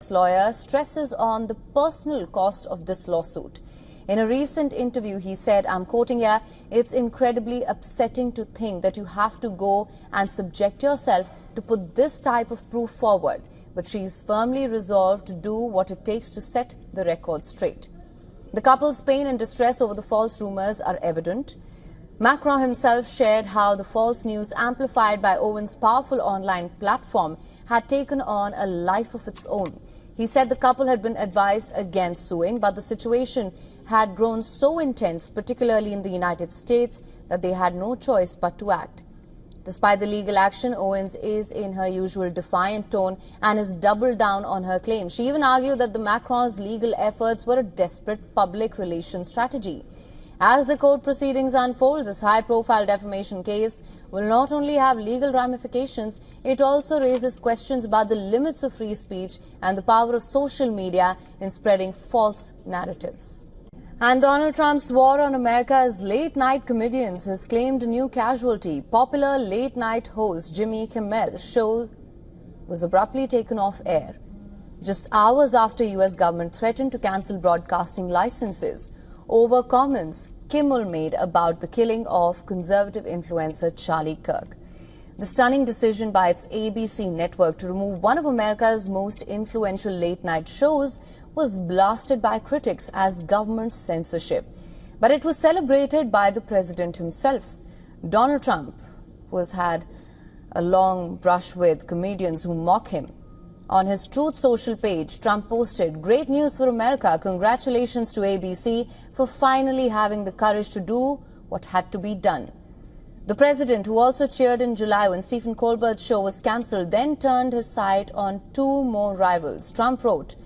Brigitte's lawyer stresses on the personal cost of this lawsuit. In a recent interview, he said, I'm quoting here, "It's incredibly upsetting to think that you have to go and subject yourself to put this type of proof forward. But she's firmly resolved to do what it takes to set the record straight." The couple's pain and distress over the false rumors are evident. Macron himself shared how the false news amplified by Owens' powerful online platform had taken on a life of its own. He said the couple had been advised against suing, but the situation had grown so intense, particularly in the United States, that they had no choice but to act. Despite the legal action, Owens is in her usual defiant tone and has doubled down on her claim. She even argued that the Macron's legal efforts were a desperate public relations strategy. As the court proceedings unfold, this high-profile defamation case will not only have legal ramifications, it also raises questions about the limits of free speech and the power of social media in spreading false narratives. And Donald Trump's war on America's late-night comedians has claimed a new casualty. Popular late-night host Jimmy Kimmel's show was abruptly taken off air just hours after U.S. government threatened to cancel broadcasting licenses over comments Kimmel made about the killing of conservative influencer Charlie Kirk. The stunning decision by its ABC network to remove one of America's most influential late-night shows was blasted by critics as government censorship. But it was celebrated by the president himself. Donald Trump, who has had a long brush with comedians who mock him. On his Truth Social page, Trump posted, "Great news for America. Congratulations to ABC for finally having the courage to do what had to be done." The president, who also cheered in July when Stephen Colbert's show was cancelled, then turned his sight on two more rivals. Trump wrote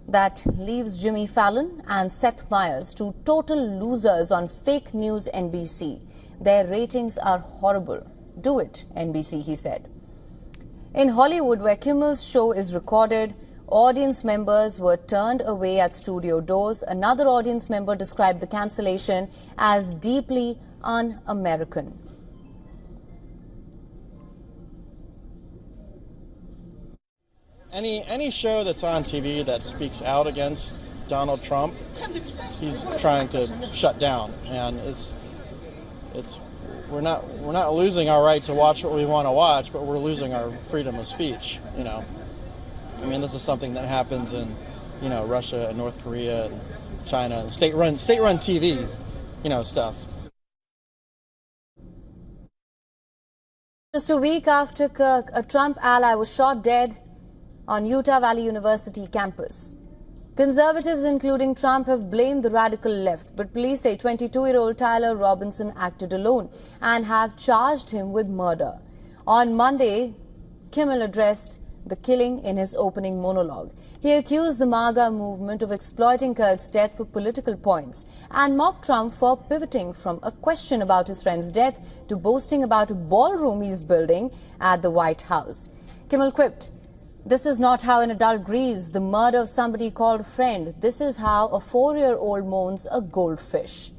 that leaves Jimmy Fallon and Seth Meyers, two total losers on fake news NBC. Their ratings are horrible. Do it, NBC, he said. In Hollywood, where Kimmel's show is recorded, audience members were turned away at studio doors. Another audience member described the cancellation as deeply un-American. Any show that's on TV that speaks out against Donald Trump, he's trying to shut down, and we're not losing our right to watch what we want to watch, but we're losing our freedom of speech. I mean, this is something that happens in Russia and North Korea and China and state-run TVs, stuff. Just a week after Kirk, a Trump ally was shot dead on Utah Valley University campus. Conservatives, including Trump, have blamed the radical left, but police say 22-year-old Tyler Robinson acted alone and have charged him with murder. On Monday, Kimmel addressed the killing in his opening monologue. He accused the MAGA movement of exploiting Kirk's death for political points and mocked Trump for pivoting from a question about his friend's death to boasting about a ballroom he's building at the White House. Kimmel quipped, "This is not how an adult grieves the murder of somebody called a friend. This is how a 4-year-old mourns a goldfish."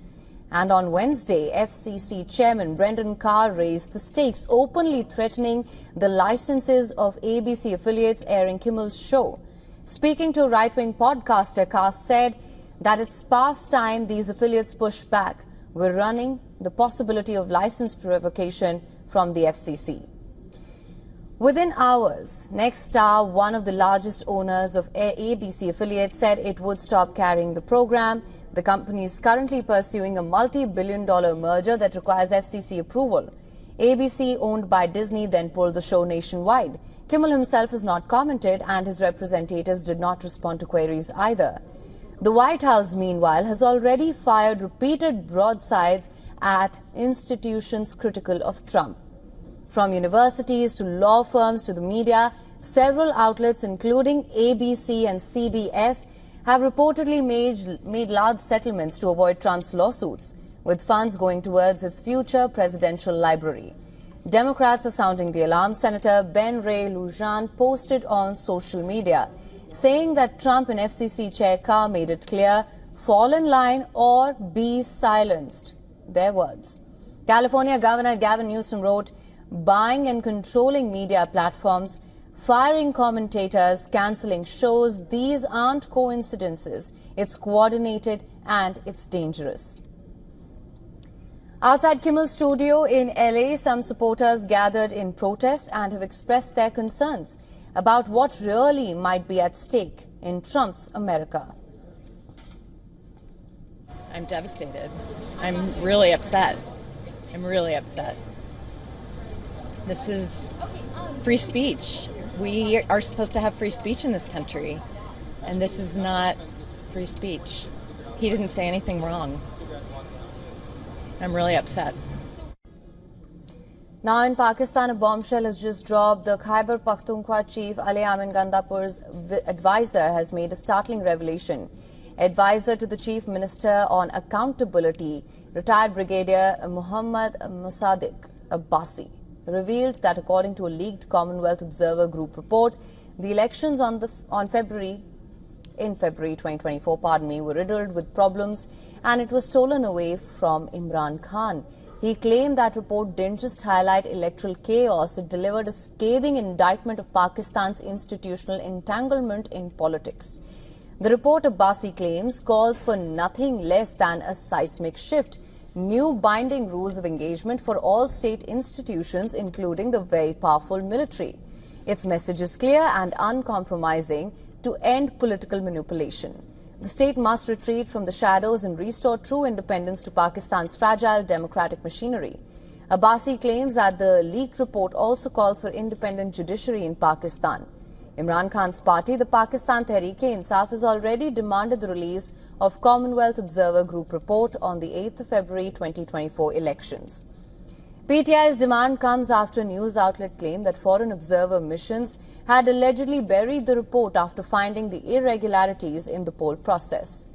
And on Wednesday, FCC Chairman Brendan Carr raised the stakes, openly threatening the licenses of ABC affiliates airing Kimmel's show. Speaking to a right-wing podcaster, Carr said that it's past time these affiliates push back. We're running the possibility of license revocation from the FCC. Within hours, Nexstar, one of the largest owners of ABC affiliates, said it would stop carrying the program. The company is currently pursuing a multi-billion-dollar merger that requires FCC approval. ABC, owned by Disney, then pulled the show nationwide. Kimmel himself has not commented, and his representatives did not respond to queries either. The White House, meanwhile, has already fired repeated broadsides at institutions critical of Trump. From universities to law firms to the media, several outlets, including ABC and CBS, have reportedly made large settlements to avoid Trump's lawsuits, with funds going towards his future presidential library. Democrats are sounding the alarm. Senator Ben Ray Lujan posted on social media, saying that Trump and FCC Chair Carr made it clear, fall in line or be silenced. Their words. California Governor Gavin Newsom wrote, buying and controlling media platforms firing commentators, cancelling shows. These aren't coincidences. It's coordinated and it's dangerous. Outside Kimmel's studio in LA, some supporters gathered in protest and have expressed their concerns about what really might be at stake in Trump's America. I'm devastated. I'm really upset. I'm really upset. This is free speech. We are supposed to have free speech in this country, and this is not free speech. He didn't say anything wrong. I'm really upset. Now in Pakistan, a bombshell has just dropped. The Khyber Pakhtunkhwa chief Ali Amin Gandapur's advisor has made a startling revelation. Advisor to the Chief Minister on Accountability, retired Brigadier Muhammad Musaddiq Abbasi, revealed that according to a leaked Commonwealth Observer Group report, the elections in February 2024, were riddled with problems and it was stolen away from Imran Khan. He claimed that report didn't just highlight electoral chaos, it delivered a scathing indictment of Pakistan's institutional entanglement in politics. The report, Abbasi claims, calls for nothing less than a seismic shift, new binding rules of engagement for all state institutions, including the very powerful military. Its message is clear and uncompromising: to end political manipulation. The state must retreat from the shadows and restore true independence to Pakistan's fragile democratic machinery. Abbasi claims that the leaked report also calls for independent judiciary in Pakistan. Imran Khan's party, the Pakistan Tehreek-e-Insaf, has already demanded the release of Commonwealth Observer Group report on the 8th of February 2024 elections. PTI's demand comes after a news outlet claimed that foreign observer missions had allegedly buried the report after finding the irregularities in the poll process.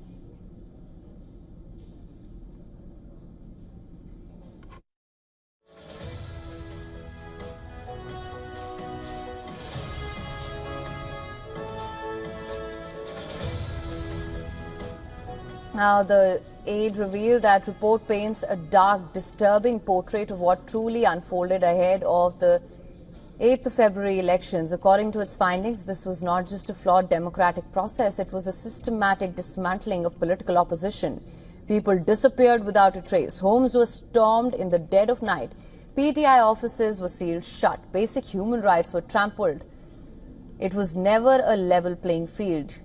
Now, the aide revealed that report paints a dark, disturbing portrait of what truly unfolded ahead of the 8th of February elections. According to its findings, this was not just a flawed democratic process, it was a systematic dismantling of political opposition. People disappeared without a trace. Homes were stormed in the dead of night. PTI offices were sealed shut. Basic human rights were trampled. It was never a level playing field.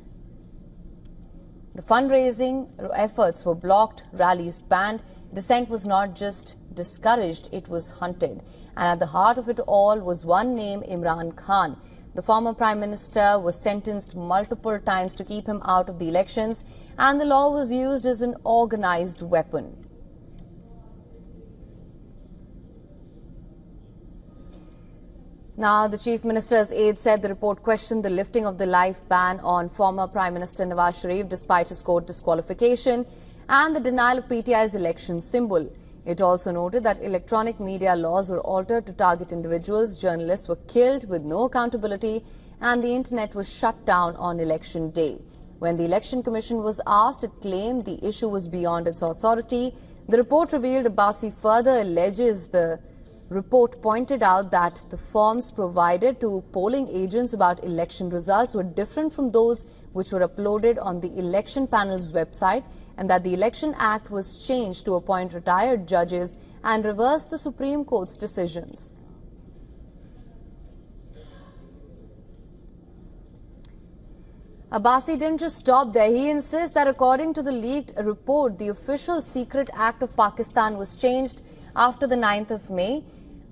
The fundraising efforts were blocked, rallies banned. Dissent was not just discouraged, it was hunted. And at the heart of it all was one name, Imran Khan. The former Prime Minister was sentenced multiple times to keep him out of the elections, and the law was used as an organized weapon. Now, the Chief Minister's aide said the report questioned the lifting of the life ban on former Prime Minister Nawaz Sharif despite his court disqualification and the denial of PTI's election symbol. It also noted that electronic media laws were altered to target individuals, journalists were killed with no accountability, and the internet was shut down on election day. When the Election Commission was asked, it claimed the issue was beyond its authority. The report revealed Abbasi further alleges the report pointed out that the forms provided to polling agents about election results were different from those which were uploaded on the election panel's website, and that the Election Act was changed to appoint retired judges and reverse the Supreme Court's decisions. Abbasi didn't just stop there. He insists that according to the leaked report, the official Secret Act of Pakistan was changed after the 9th of May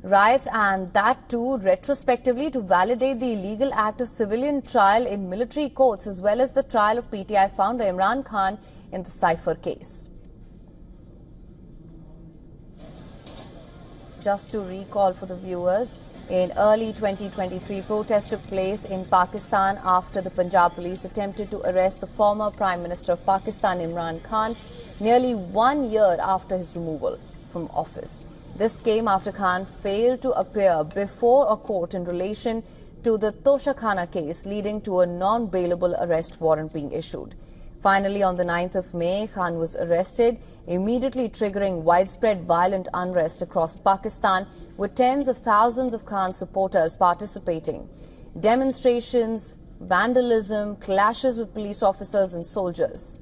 riots, and that too retrospectively to validate the illegal act of civilian trial in military courts as well as the trial of PTI founder Imran Khan in the Cypher case. Just to recall for the viewers, in early 2023, protests took place in Pakistan after the Punjab police attempted to arrest the former Prime Minister of Pakistan, Imran Khan, nearly 1 year after his removal from office. This came after Khan failed to appear before a court in relation to the Toshakhana case, leading to a non-bailable arrest warrant being issued. Finally, on the 9th of May, Khan was arrested, immediately triggering widespread violent unrest across Pakistan, with tens of thousands of Khan supporters participating. demonstrations, vandalism, clashes with police officers and soldiers.